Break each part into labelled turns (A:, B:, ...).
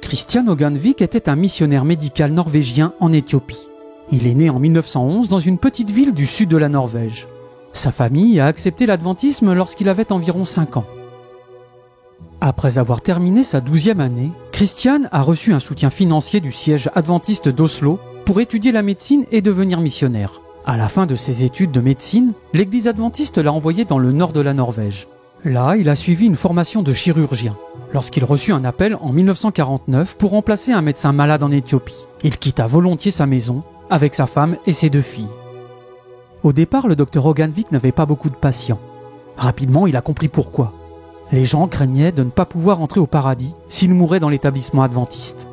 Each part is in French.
A: Christian Hoganvik était un missionnaire médical norvégien en Éthiopie. Il est né en 1911 dans une petite ville du sud de la Norvège. Sa famille a accepté l'adventisme lorsqu'il avait environ 5 ans. Après avoir terminé sa 12e année, Christian a reçu un soutien financier du siège adventiste d'Oslo pour étudier la médecine et devenir missionnaire. À la fin de ses études de médecine, l'église adventiste l'a envoyé dans le nord de la Norvège. Là, il a suivi une formation de chirurgien, lorsqu'il reçut un appel en 1949 pour remplacer un médecin malade en Éthiopie. Il quitta volontiers sa maison, avec sa femme et ses 2 filles. Au départ, le docteur Hoganvik n'avait pas beaucoup de patients. Rapidement, il a compris pourquoi. Les gens craignaient de ne pas pouvoir entrer au paradis s'ils mouraient dans l'établissement adventiste.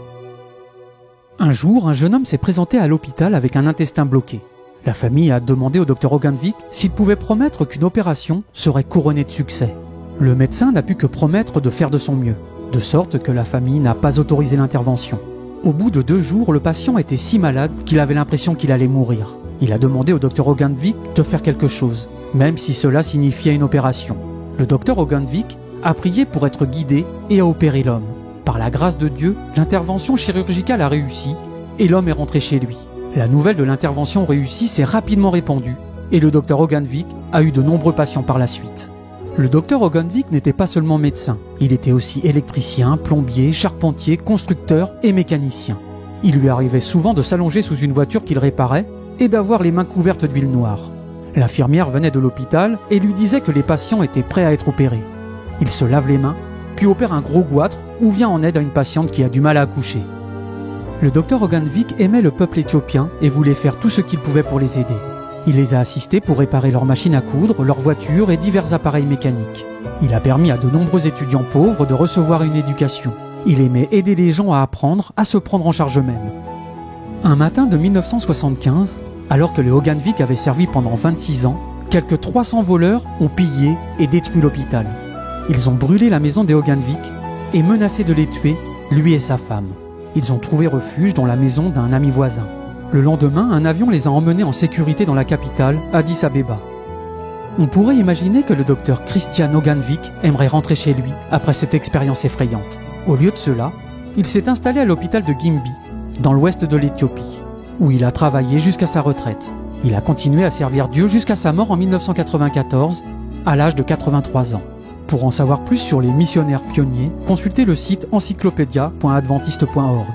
A: Un jour, un jeune homme s'est présenté à l'hôpital avec un intestin bloqué. La famille a demandé au docteur Hoganvik s'il pouvait promettre qu'une opération serait couronnée de succès. Le médecin n'a pu que promettre de faire de son mieux, de sorte que la famille n'a pas autorisé l'intervention. Au bout de 2 jours, le patient était si malade qu'il avait l'impression qu'il allait mourir. Il a demandé au docteur Hoganvik de faire quelque chose, même si cela signifiait une opération. Le docteur Hoganvik a prié pour être guidé et a opéré l'homme. Par la grâce de Dieu, l'intervention chirurgicale a réussi et l'homme est rentré chez lui. La nouvelle de l'intervention réussie s'est rapidement répandue et le docteur Hoganvik a eu de nombreux patients par la suite. Le docteur Hoganvik n'était pas seulement médecin, il était aussi électricien, plombier, charpentier, constructeur et mécanicien. Il lui arrivait souvent de s'allonger sous une voiture qu'il réparait et d'avoir les mains couvertes d'huile noire. L'infirmière venait de l'hôpital et lui disait que les patients étaient prêts à être opérés. Il se lave les mains, puis opère un gros goitre ou vient en aide à une patiente qui a du mal à accoucher. Le docteur Hoganvik aimait le peuple éthiopien et voulait faire tout ce qu'il pouvait pour les aider. Il les a assistés pour réparer leurs machines à coudre, leurs voitures et divers appareils mécaniques. Il a permis à de nombreux étudiants pauvres de recevoir une éducation. Il aimait aider les gens à apprendre, à se prendre en charge eux-mêmes. Un matin de 1975, alors que les Hoganvik avaient servi pendant 26 ans, quelques 300 voleurs ont pillé et détruit l'hôpital. Ils ont brûlé la maison des Hoganvik et menacé de les tuer, lui et sa femme. Ils ont trouvé refuge dans la maison d'un ami voisin. Le lendemain, un avion les a emmenés en sécurité dans la capitale, Addis Abeba. On pourrait imaginer que le docteur Christian Hoganvik aimerait rentrer chez lui après cette expérience effrayante. Au lieu de cela, il s'est installé à l'hôpital de Gimbi, dans l'ouest de l'Éthiopie, où il a travaillé jusqu'à sa retraite. Il a continué à servir Dieu jusqu'à sa mort en 1994, à l'âge de 83 ans. Pour en savoir plus sur les missionnaires pionniers, consultez le site encyclopédia.adventiste.org.